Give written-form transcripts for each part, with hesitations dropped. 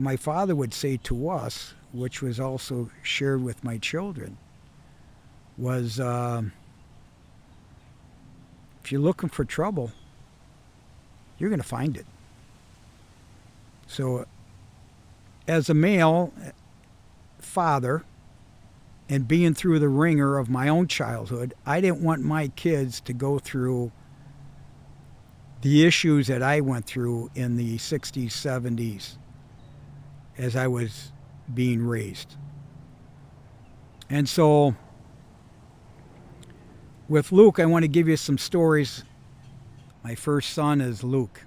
My father would say to us, which was also shared with my children, was if you're looking for trouble, you're going to find it. So, as a male father and being through the ringer of my own childhood, I didn't want my kids to go through the issues that I went through in the 60s, 70s as I was being raised. And so, with Luke, I want to give you some stories. My first son is Luke.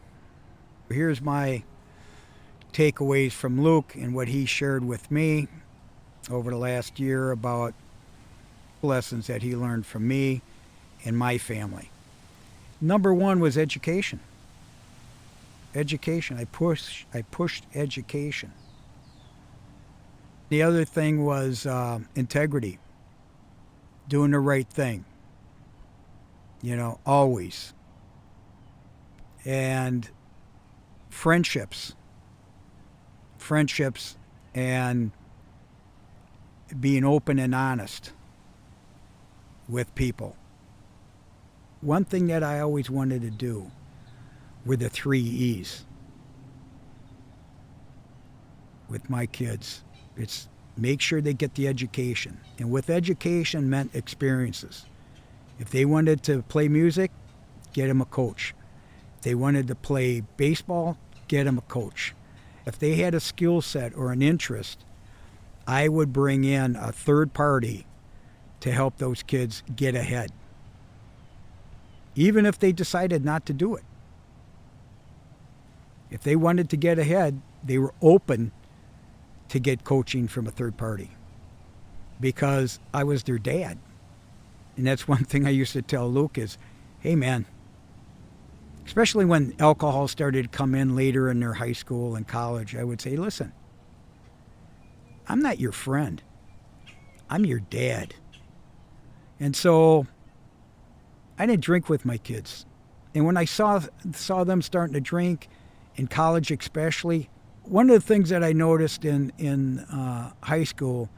Here's my takeaways from Luke and what he shared with me over the last year about lessons that he learned from me and my family. Number one was education. Education. I pushed education. The other thing was integrity. Doing the right thing. Always. And friendships and being open and honest with people. One thing that I always wanted to do were the 3 E's with my kids. It's make sure they get the education. And with education meant experiences. If they wanted to play music, get them a coach. If they wanted to play baseball, get them a coach. If they had a skill set or an interest, I would bring in a third party to help those kids get ahead. Even if they decided not to do it. If they wanted to get ahead, they were open to get coaching from a third party because I was their dad. And that's one thing I used to tell Luke is, hey man, especially when alcohol started to come in later in their high school and college, I would say, listen, I'm not your friend. I'm your dad. And so I didn't drink with my kids. And when I saw them starting to drink, in college especially, one of the things that I noticed in high school,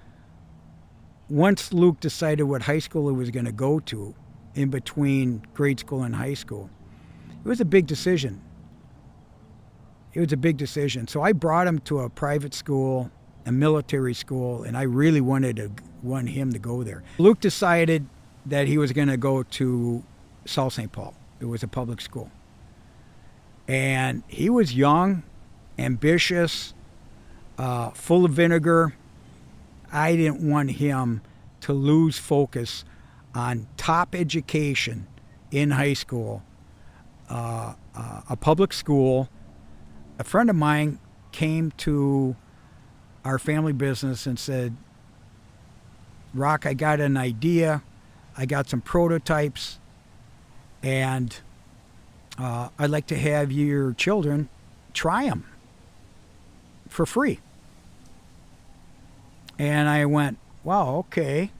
once Luke decided what high school he was going to go to, in between grade school and high school, it was a big decision. So I brought him to a private school, a military school, and I really wanted him to go there. Luke decided that he was going to go to South St. Paul. It was a public school. And he was young, ambitious, full of vinegar. I didn't want him to lose focus on top education in high school, a public school. A friend of mine came to our family business and said, Rock, I got an idea. I got some prototypes, and I'd like to have your children try them for free. And I went, wow, okay.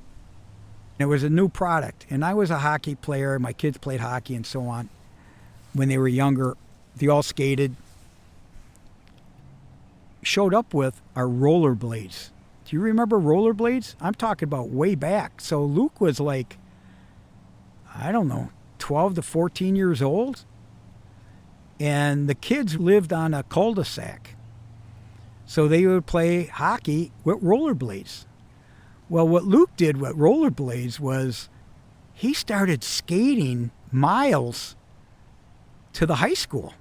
It was a new product. And I was a hockey player. My kids played hockey and so on. When they were younger, they all skated. Showed up with our rollerblades. Do you remember rollerblades? I'm talking about way back. So Luke was like, I don't know, 12 to 14 years old. And the kids lived on a cul-de-sac. So they would play hockey with rollerblades. Well, what Luke did with rollerblades was he started skating miles to the high school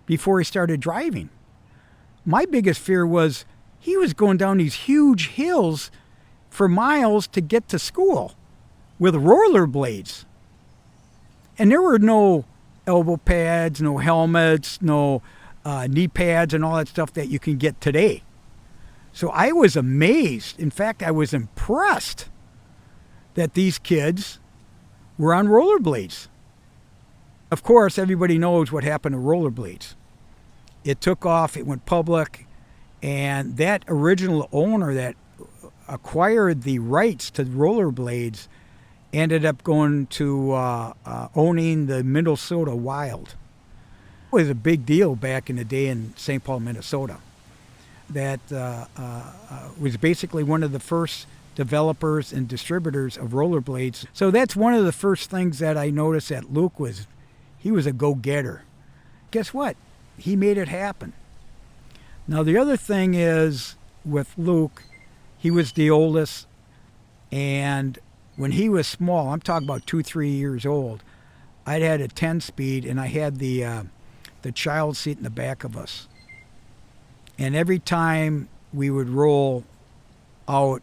before he started driving. My biggest fear was he was going down these huge hills for miles to get to school with rollerblades. And there were no elbow pads, no helmets, no knee pads and all that stuff that you can get today. So I was amazed. In fact, I was impressed that these kids were on rollerblades. Of course, everybody knows what happened to rollerblades. It took off, it went public, and that original owner that acquired the rights to rollerblades ended up going to owning the Minnesota Wild. It was a big deal back in the day in St. Paul, Minnesota. that was basically one of the first developers and distributors of rollerblades. So that's one of the first things that I noticed that Luke was. He was a go-getter. Guess what? He made it happen. Now the other thing is with Luke, he was the oldest, and when he was small, I'm talking about 2-3 years old, I'd had a 10-speed, and I had the child seat in the back of us. And every time we would roll out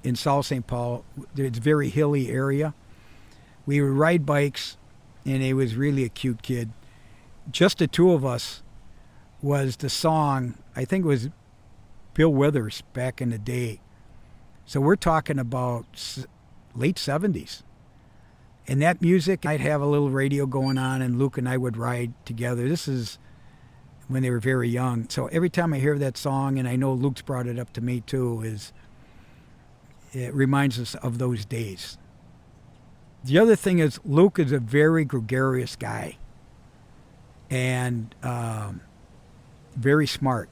in South St. Paul, it's a very hilly area, we would ride bikes, and he was really a cute kid. Just the two of us was the song, I think it was Bill Withers back in the day. So we're talking about late 70s. And that music, I'd have a little radio going on, and Luke and I would ride together. This is when they were very young. So every time I hear that song, and I know Luke's brought it up to me too, it reminds us of those days. The other thing is Luke is a very gregarious guy and very smart.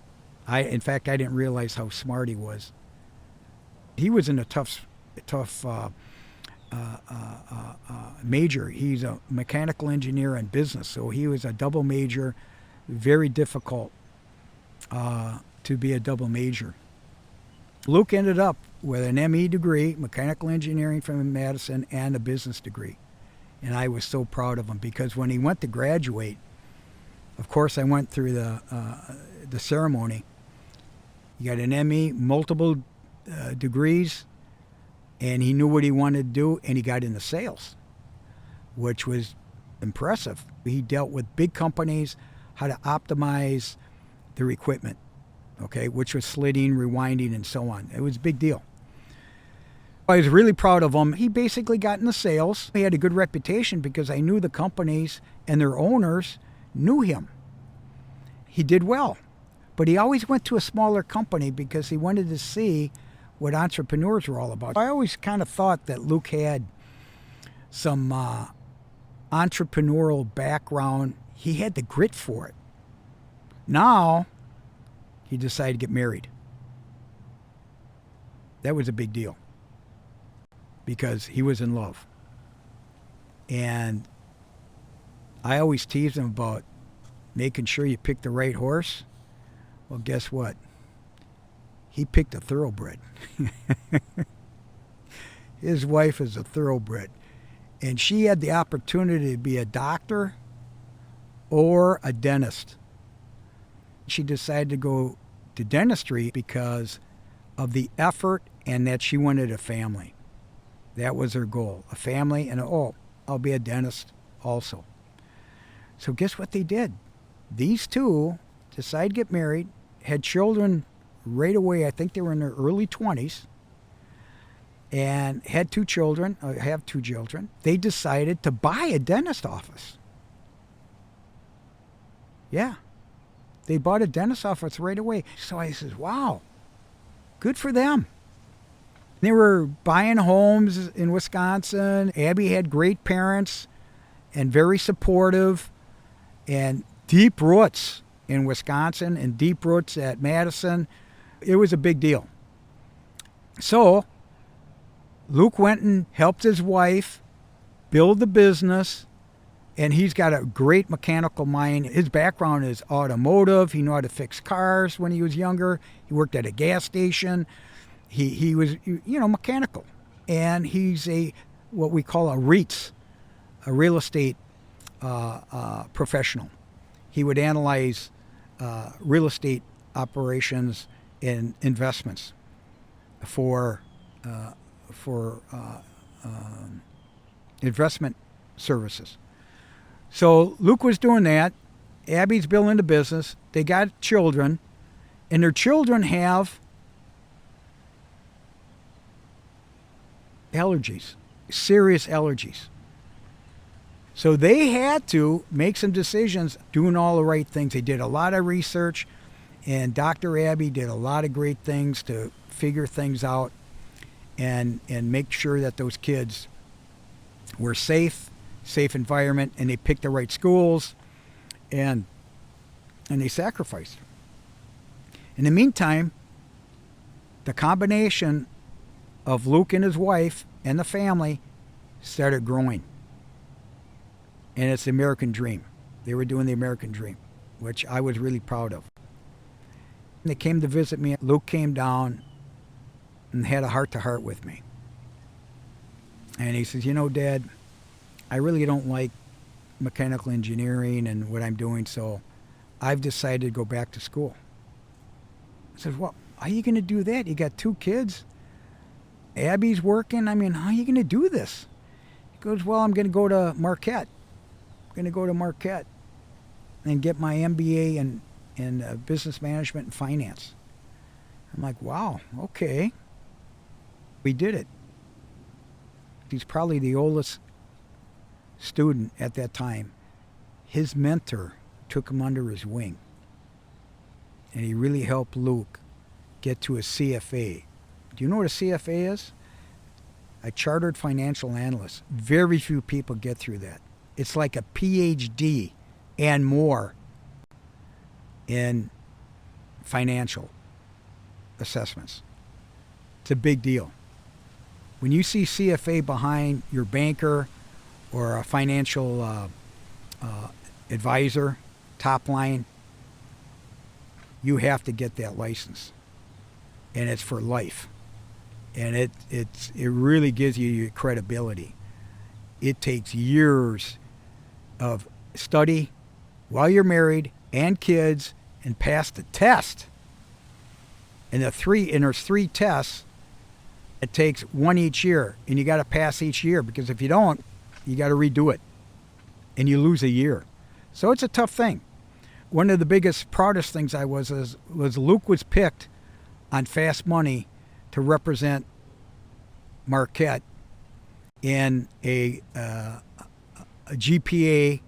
In fact, I didn't realize how smart he was. He was in a tough major. He's a mechanical engineer and business, so he was a double major. Very difficult to be a double major. Luke ended up with an ME degree, mechanical engineering from Madison, and a business degree. And I was so proud of him because when he went to graduate, of course I went through the ceremony. He got an ME, multiple degrees, and he knew what he wanted to do, and he got into sales, which was impressive. He dealt with big companies, how to optimize their equipment, okay, which was slitting, rewinding, and so on. It was a big deal. I was really proud of him. He basically got into sales. He had a good reputation because I knew the companies and their owners knew him. He did well, but he always went to a smaller company because he wanted to see what entrepreneurs were all about. I always kind of thought that Luke had some entrepreneurial background. He had the grit for it. Now, he decided to get married. That was a big deal because he was in love. And I always teased him about making sure you pick the right horse. Well, guess what? He picked a thoroughbred. His wife is a thoroughbred. And she had the opportunity to be a doctor or a dentist. She decided to go to dentistry because of the effort and that she wanted a family. That was her goal, a family, and I'll be a dentist also. So guess what they did? These two decided to get married, had children right away. I think they were in their early 20s, and had two children, have two children. They decided to buy a dentist office. Yeah. They bought a dentist office right away. So I says, wow, good for them. They were buying homes in Wisconsin. Abby had great parents and very supportive and deep roots in Wisconsin and deep roots at Madison. It was a big deal. So Luke went and helped his wife build the business, and he's got a great mechanical mind. His background is automotive. He knew how to fix cars when he was younger. He worked at a gas station. He was, mechanical. And he's what we call a REITs, a real estate professional. He would analyze real estate operations and investments for investment services. So Luke was doing that. Abby's building the business. They got children, and their children have allergies, serious allergies. So they had to make some decisions, doing all the right things. They did a lot of research, and Dr. Abby did a lot of great things to figure things out and make sure that those kids were safe environment, and they picked the right schools, and they sacrificed. In the meantime, the combination of Luke and his wife and the family started growing. And it's the American dream. They were doing the American dream, which I was really proud of. They came to visit me. Luke came down and had a heart-to-heart with me. And he says, Dad, I really don't like mechanical engineering and what I'm doing, so I've decided to go back to school. I said, well, how are you going to do that? You got 2 kids. Abby's working. How are you going to do this? He goes, well, I'm going to go to Marquette. I'm going to go to Marquette and get my MBA in business management and finance. I'm like, wow, okay. We did it. He's probably the oldest student at that time. His mentor took him under his wing. And he really helped Luke get to a CFA. Do you know what a CFA is? A chartered financial analyst. Very few people get through that. It's like a PhD and more in financial assessments. It's a big deal. When you see CFA behind your banker or a financial advisor, top line, you have to get that license. And it's for life. And it really gives you your credibility. It takes years of study while you're married and kids and pass the test. And there's 3 tests. It takes 1 each year, and you got to pass each year, because if you don't, you got to redo it, and you lose a year. So it's a tough thing. One of the biggest, proudest things I was Luke was picked on Fast Money to represent Marquette in a GPA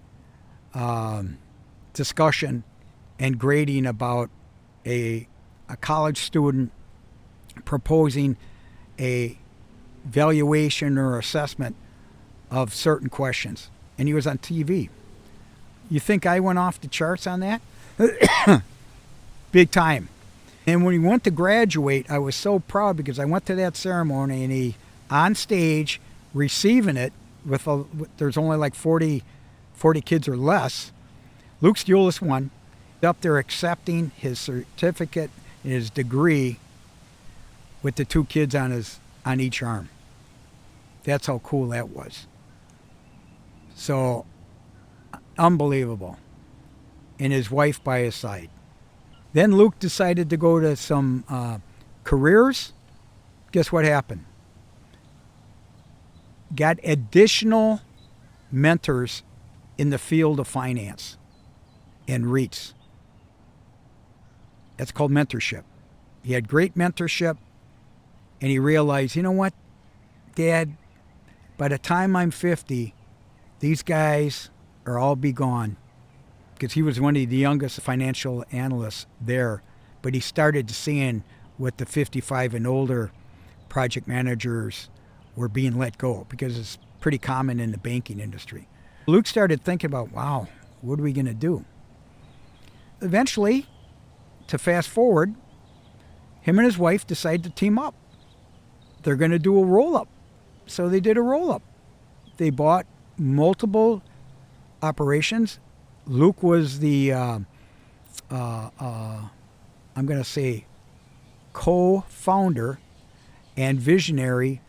discussion and grading about a college student proposing a valuation or assessment of certain questions. And he was on TV. You think I went off the charts on that? Big time. And when he went to graduate, I was so proud, because I went to that ceremony and he, on stage, receiving it, there's only like 40 kids or less. Luke's the oldest one, up there accepting his certificate and his degree with the 2 kids on each arm. That's how cool that was. So, unbelievable. And his wife by his side. Then Luke decided to go to some careers. Guess what happened? Got additional mentors in the field of finance and REITs. That's called mentorship. He had great mentorship, and he realized, you know what, Dad, by the time I'm 50, these guys are all be gone. Because he was one of the youngest financial analysts there, but he started seeing what the 55 and older project managers were being let go, because it's pretty common in the banking industry. Luke started thinking about, wow, what are we going to do? Eventually, to fast forward, him and his wife decided to team up. They're going to do a roll-up. So they did a roll-up. They bought multiple operations. Luke was the, I'm going to say, co-founder and visionary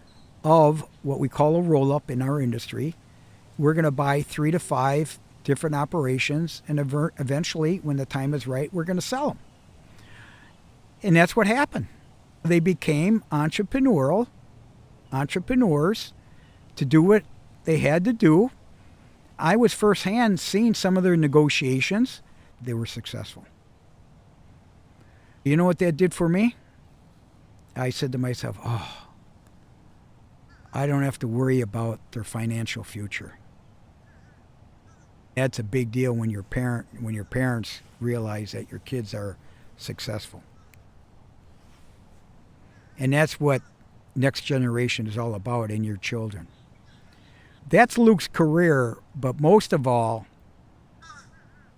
of what we call a roll-up in our industry. We're going to buy 3 to 5 different operations, and eventually, when the time is right, we're going to sell them. And that's what happened. They became entrepreneurs to do what they had to do. I was firsthand seeing some of their negotiations. They were successful. You know what that did for me? I said to myself, oh, I don't have to worry about their financial future. That's a big deal when your parents realize that your kids are successful. And that's what next generation is all about in your children. That's Luke's career, but most of all,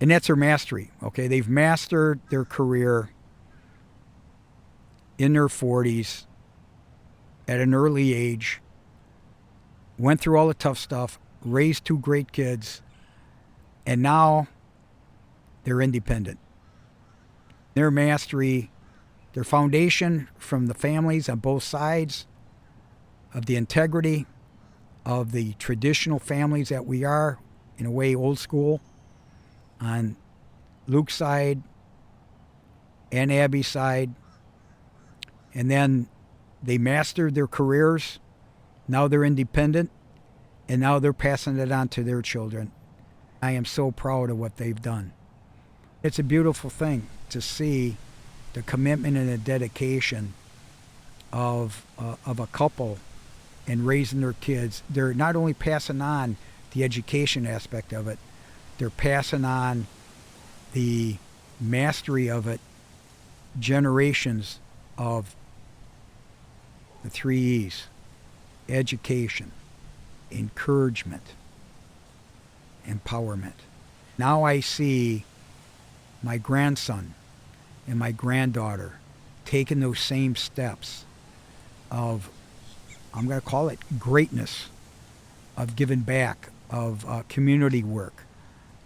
and that's their mastery, okay? They've mastered their career. in their 40s at an early age, went through all the tough stuff, raised 2 great kids, and now they're independent. Their mastery, their foundation from the families on both sides, of the integrity of the traditional families that we are, in a way old school, on Luke's side and Abby's side. And then they mastered their careers. Now they're independent, and now they're passing it on to their children. I am so proud of what they've done. It's a beautiful thing to see the commitment and the dedication of a couple in raising their kids. They're not only passing on the education aspect of it, they're passing on the mastery of it, generations of the 3 E's: education, encouragement, empowerment. Now I see my grandson and my granddaughter taking those same steps of, I'm going to call it greatness, of giving back, of community work,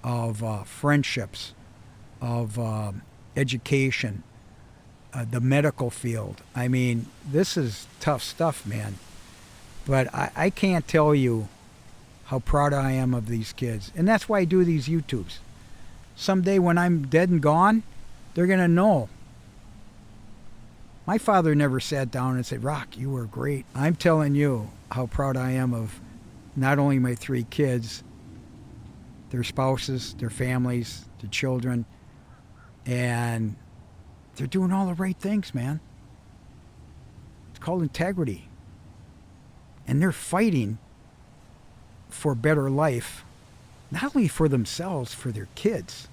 of friendships, of education, the medical field. I mean, this is tough stuff, man. But I can't tell you how proud I am of these kids. And that's why I do these YouTubes. Someday when I'm dead and gone, they're going to know. My father never sat down and said, "Rock, you were great." I'm telling you how proud I am of not only my 3 kids, their spouses, their families, their children, and they're doing all the right things, man. It's called integrity. And they're fighting for a better life, not only for themselves, for their kids.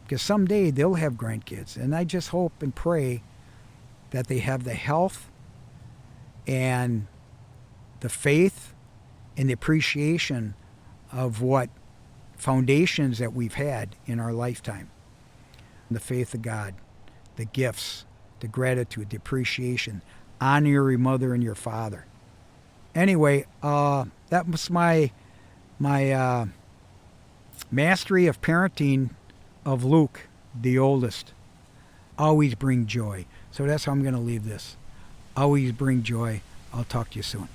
Because someday they'll have grandkids. And I just hope and pray that they have the health and the faith and the appreciation of what foundations that we've had in our lifetime. The faith of God, the gifts, the gratitude, the appreciation. Honor your mother and your father. Anyway, that was my mastery of parenting of Luke, the oldest. Always bring joy. So that's how I'm going to leave this. Always bring joy. I'll talk to you soon.